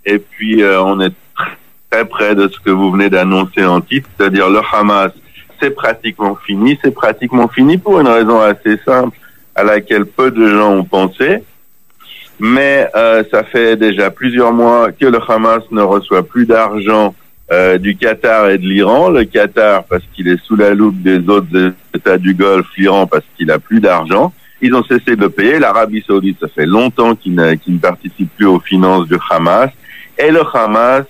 Et puis, on est très près de ce que vous venez d'annoncer en titre, c'est-à-dire le Hamas, c'est pratiquement fini. C'est pratiquement fini pour une raison assez simple à laquelle peu de gens ont pensé. Mais ça fait déjà plusieurs mois que le Hamas ne reçoit plus d'argent du Qatar et de l'Iran. Le Qatar parce qu'il est sous la loupe des autres États du Golfe, l'Iran parce qu'il a plus d'argent. Ils ont cessé de payer. L'Arabie Saoudite, ça fait longtemps qu'il ne participe plus aux finances du Hamas. Et le Hamas,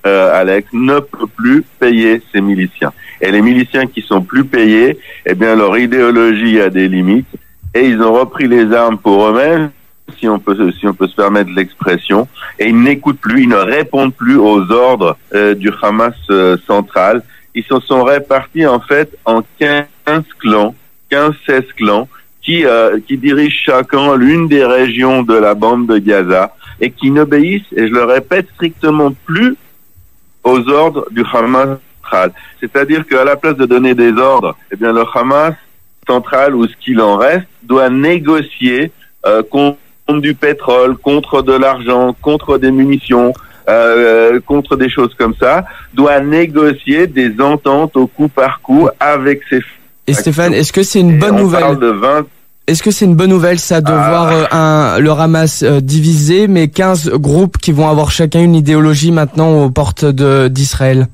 Alex, ne peut plus payer ses miliciens. Et les miliciens qui sont plus payés, eh bien, leur idéologie a des limites. Et ils ont repris les armes pour eux-mêmes, si on peut se permettre l'expression. Et ils n'écoutent plus, ils ne répondent plus aux ordres du Hamas central. Ils se sont répartis, en fait, en 16 clans, qui dirigent chacun l'une des régions de la bande de Gaza et qui n'obéissent, et je le répète, strictement plus aux ordres du Hamas central. C'est-à-dire qu'à la place de donner des ordres, eh bien le Hamas central, ou ce qu'il en reste, doit négocier contre du pétrole, contre de l'argent, contre des munitions, contre des choses comme ça, doit négocier des ententes au coup par coup avec ses... Et Stéphane, est-ce que c'est une bonne nouvelle ? Est-ce que c'est une bonne nouvelle, ça, de voir le Hamas divisé, mais 15 groupes qui vont avoir chacun une idéologie maintenant aux portes d'Israël ?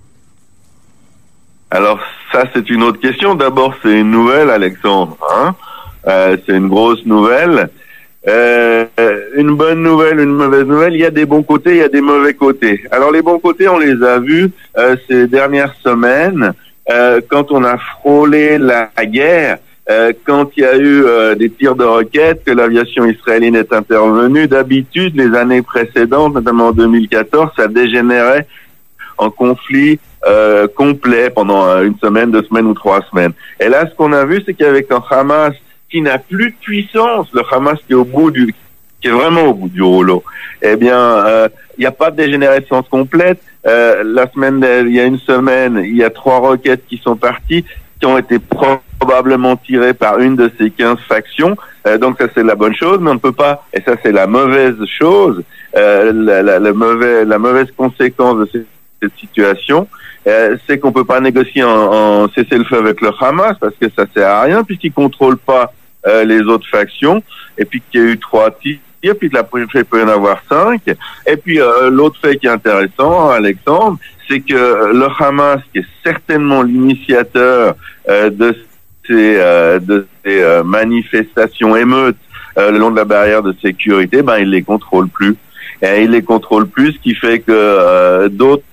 Alors, ça, c'est une autre question. D'abord, c'est une nouvelle, Alexandre. C'est une grosse nouvelle. Une bonne nouvelle, une mauvaise nouvelle. Il y a des bons côtés, il y a des mauvais côtés. Alors, les bons côtés, on les a vus ces dernières semaines. Quand on a frôlé la guerre, quand il y a eu des tirs de roquettes, que l'aviation israélienne est intervenue, d'habitude, les années précédentes, notamment en 2014, ça dégénérait en conflit complet pendant une semaine, 2 semaines ou 3 semaines. Et là, ce qu'on a vu, c'est qu'avec un Hamas qui n'a plus de puissance, le Hamas qui est vraiment au bout du rouleau, eh bien, il n'y a pas de dégénérescence complète. Il y a une semaine, il y a 3 roquettes qui sont parties, qui ont été probablement tirées par une de ces 15 factions. Donc ça, c'est la bonne chose, mais on ne peut pas, et ça, c'est la mauvaise chose, la mauvaise conséquence de cette situation, c'est qu'on peut pas négocier en cessez-le-feu avec le Hamas, parce que ça sert à rien, puisqu'il contrôle pas les autres factions, et puis qu'il y a eu 3 tirs, puis que la prochaine fois, il peut y en avoir 5. Et puis, l'autre fait qui est intéressant, Alexandre, c'est que le Hamas, qui est certainement l'initiateur de ces manifestations émeutes le long de la barrière de sécurité, il les contrôle plus. Et il les contrôle plus, ce qui fait que d'autres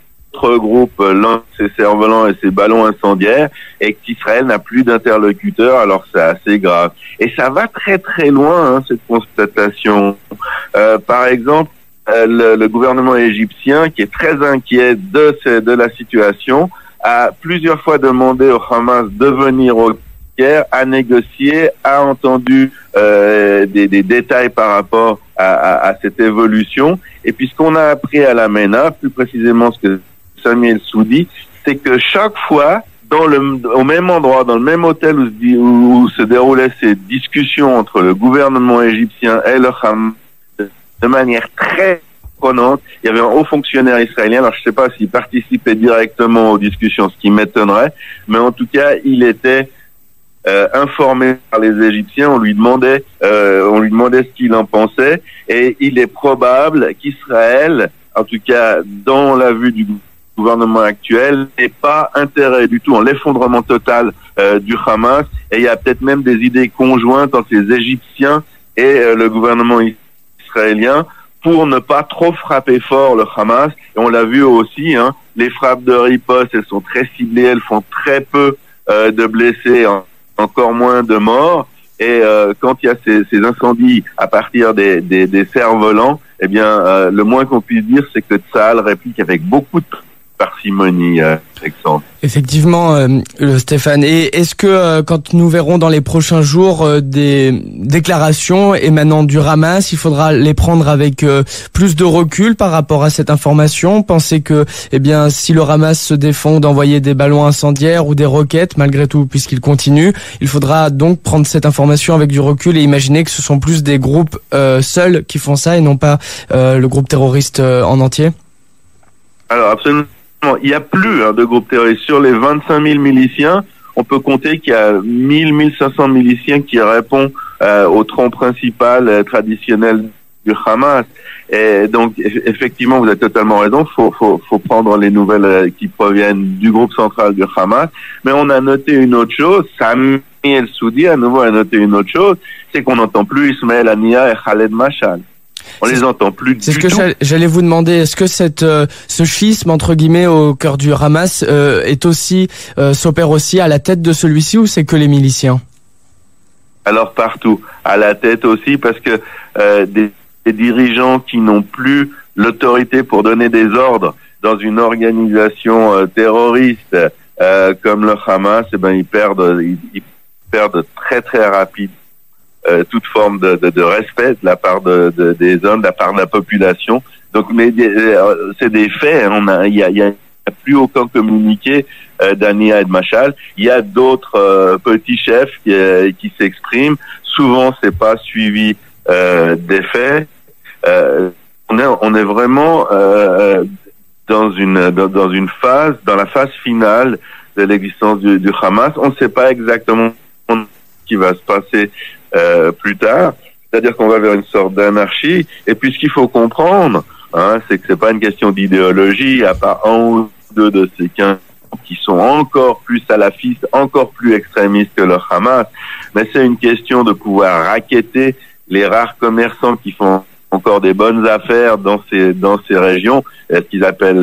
groupes lancent ses cerfs-volants et ses ballons incendiaires, et qu'Israël n'a plus d'interlocuteurs. Alors c'est assez grave. Et ça va très très loin, cette constatation. Par exemple, le gouvernement égyptien, qui est très inquiet de la situation, a plusieurs fois demandé au Hamas de venir au Caire à négocier, a entendu des détails par rapport à cette évolution. Et puis ce qu'on a appris à la MENA, plus précisément ce que Samuel Soudi, c'est que chaque fois, au même endroit, dans le même hôtel où se déroulaient ces discussions entre le gouvernement égyptien et le Hamas, de manière très prenante, il y avait un haut fonctionnaire israélien. Alors je ne sais pas s'il participait directement aux discussions, ce qui m'étonnerait, mais en tout cas, il était informé par les Égyptiens. On lui demandait ce qu'il en pensait, et il est probable qu'Israël, en tout cas dans la vue du gouvernement actuel, n'ait pas intérêt du tout en l'effondrement total du Hamas, et il y a peut-être même des idées conjointes entre les Égyptiens et le gouvernement israélien pour ne pas trop frapper fort le Hamas. Et on l'a vu aussi, les frappes de riposte, elles sont très ciblées, elles font très peu de blessés, encore moins de morts. Et quand il y a ces incendies à partir des cerfs-volants, eh bien, le moins qu'on puisse dire, c'est que Tsahal réplique avec beaucoup de parcimonie, Alexandre. Effectivement, Stéphane. Et est-ce que quand nous verrons dans les prochains jours des déclarations émanant du Hamas, il faudra les prendre avec plus de recul par rapport à cette information? Pensez que, eh bien, si le Hamas se défend d'envoyer des ballons incendiaires ou des roquettes, malgré tout, puisqu'il continue, il faudra donc prendre cette information avec du recul et imaginer que ce sont plus des groupes seuls qui font ça et non pas le groupe terroriste en entier? Alors, absolument. Il n'y a plus de groupes terroristes. Sur les 25 000 miliciens, on peut compter qu'il y a 1500 miliciens qui répondent au tronc principal traditionnel du Hamas. Et donc, effectivement, vous avez totalement raison. Faut prendre les nouvelles qui proviennent du groupe central du Hamas. Mais on a noté une autre chose. Sami El-Soudi, à nouveau, a noté une autre chose. C'est qu'on n'entend plus Ismaël Haniyeh et Khaled Mashal. On les entend plus du tout. C'est ce que j'allais vous demander. Est-ce que ce schisme entre guillemets au cœur du Hamas s'opère aussi à la tête de celui-ci, ou c'est que les miliciens? Alors partout, à la tête aussi, parce que des dirigeants qui n'ont plus l'autorité pour donner des ordres dans une organisation terroriste comme le Hamas, ils perdent très très rapide toute forme de respect de la part des hommes, de la part de la population. Donc, mais c'est des faits. Il y a plus aucun communiqué d'Haniyeh et de Mashal. Il y a d'autres petits chefs qui s'expriment. Souvent, c'est pas suivi des faits. On est vraiment dans la phase finale de l'existence du Hamas. On ne sait pas exactement ce qui va se passer plus tard, c'est-à-dire qu'on va vers une sorte d'anarchie. Et puis ce qu'il faut comprendre, c'est que c'est pas une question d'idéologie, à part un ou deux de ces 15 qui sont encore plus salafistes, encore plus extrémistes que le Hamas, mais c'est une question de pouvoir racketter les rares commerçants qui font encore des bonnes affaires dans ces régions, ce qu'ils appellent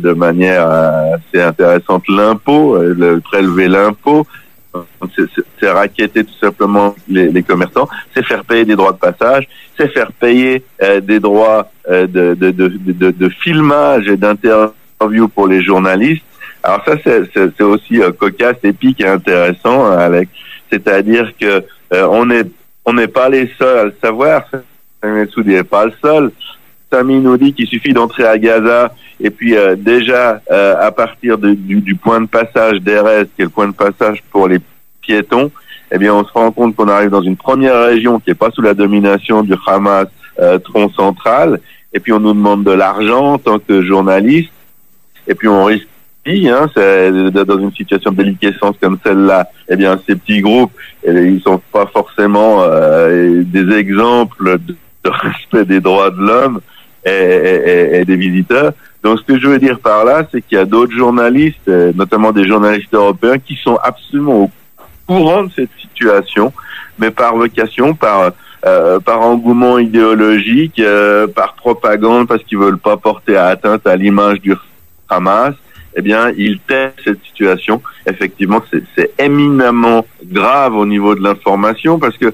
de manière assez intéressante l'impôt, prélever l'impôt. C'est racketter tout simplement les commerçants, c'est faire payer des droits de passage, c'est faire payer des droits de filmage et d'interview pour les journalistes. Alors ça, c'est aussi cocasse, épique et intéressant, Alex. C'est-à-dire que on n'est pas les seuls à le savoir. Sami El-Soudi n'est pas le seul. Sami nous dit qu'il suffit d'entrer à Gaza et puis déjà à partir du point de passage d'Erez, qui est le point de passage pour les piétons, eh bien on se rend compte qu'on arrive dans une première région qui est pas sous la domination du Hamas tronc central, et puis on nous demande de l'argent en tant que journaliste, et puis on risque, c'est dans une situation de déliquescence comme celle-là, eh bien ces petits groupes, ils sont pas forcément des exemples de respect des droits de l'homme et des visiteurs. Donc ce que je veux dire par là, c'est qu'il y a d'autres journalistes, notamment des journalistes européens, qui sont absolument au courant de cette situation, mais par vocation, par engouement idéologique, par propagande, parce qu'ils veulent pas porter atteinte à l'image du Hamas, eh bien, ils taisent cette situation. Effectivement, c'est éminemment grave au niveau de l'information, parce que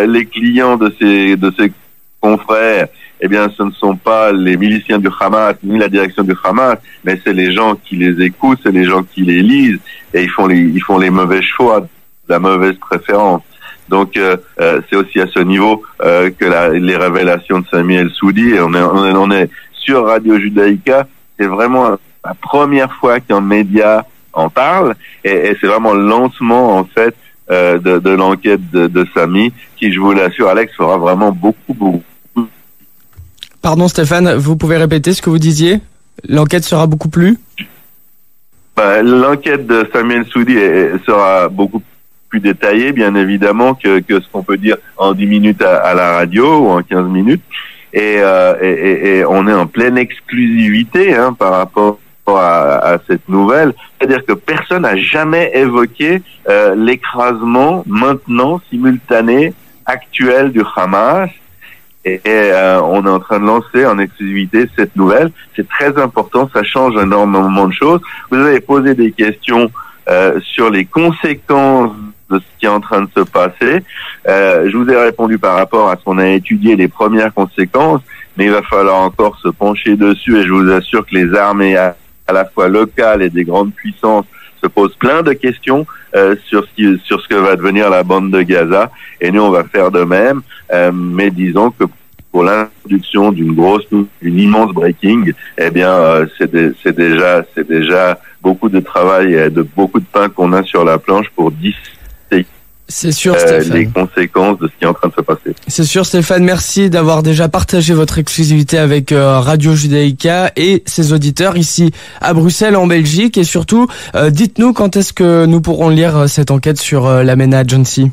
les clients de ces confrères, eh bien, ce ne sont pas les miliciens du Hamas, ni la direction du Hamas, mais c'est les gens qui les écoutent, c'est les gens qui les lisent, et ils font les mauvais choix, la mauvaise préférence. Donc, c'est aussi à ce niveau que les révélations de Sami El-Soudi, et on est sur Radio Judaïka, c'est vraiment la première fois qu'un média en parle, et c'est vraiment le lancement, en fait, de l'enquête de Sami, qui, je vous l'assure, Alex, fera vraiment beaucoup. Pardon Stéphane, vous pouvez répéter ce que vous disiez? L'enquête sera beaucoup plus? L'enquête de Sami El-Soudi sera beaucoup plus détaillée, bien évidemment, que ce qu'on peut dire en 10 minutes à la radio ou en 15 minutes. Et on est en pleine exclusivité par rapport à cette nouvelle. C'est-à-dire que personne n'a jamais évoqué l'écrasement maintenant simultané actuel du Hamas. Et on est en train de lancer en exclusivité cette nouvelle. C'est très important, ça change énormément de choses. Vous avez posé des questions sur les conséquences de ce qui est en train de se passer. Je vous ai répondu par rapport à ce qu'on a étudié, les premières conséquences. mais il va falloir encore se pencher dessus, et je vous assure que les armées à la fois locales et des grandes puissances se posent plein de questions sur ce que va devenir la bande de Gaza, et nous on va faire de même, mais disons que pour l'introduction d'une immense breaking, eh bien c'est déjà beaucoup de travail et de beaucoup de pain qu'on a sur la planche pour c'est sûr, les conséquences de ce qui est en train de se passer. C'est sûr, Stéphane, merci d'avoir déjà partagé votre exclusivité avec Radio Judaïka et ses auditeurs ici à Bruxelles, en Belgique. Et surtout, dites-nous quand est-ce que nous pourrons lire cette enquête sur la MENA Agency.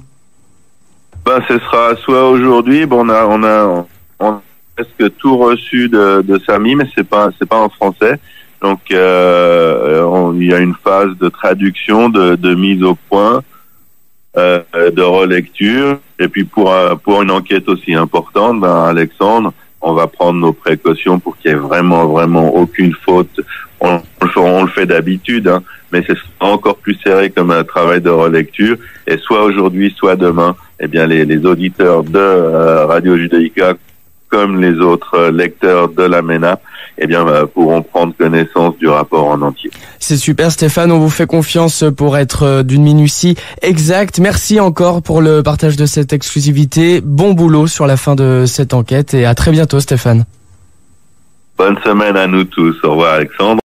Ce sera soit aujourd'hui, on a presque tout reçu de Sami, mais c'est pas en français. Donc il y a une phase de traduction, de mise au point, de relecture, et puis pour une enquête aussi importante, Alexandre, on va prendre nos précautions pour qu'il y ait vraiment aucune faute. On le fait d'habitude, mais c'est encore plus serré comme un travail de relecture, et soit aujourd'hui, soit demain, eh bien les auditeurs de Radio Judaïka, comme les autres lecteurs de la MENA, eh bien, pourront prendre connaissance du rapport en entier. C'est super, Stéphane. On vous fait confiance pour être d'une minutie exacte. Merci encore pour le partage de cette exclusivité. Bon boulot sur la fin de cette enquête et à très bientôt, Stéphane. Bonne semaine à nous tous. Au revoir, Alexandre.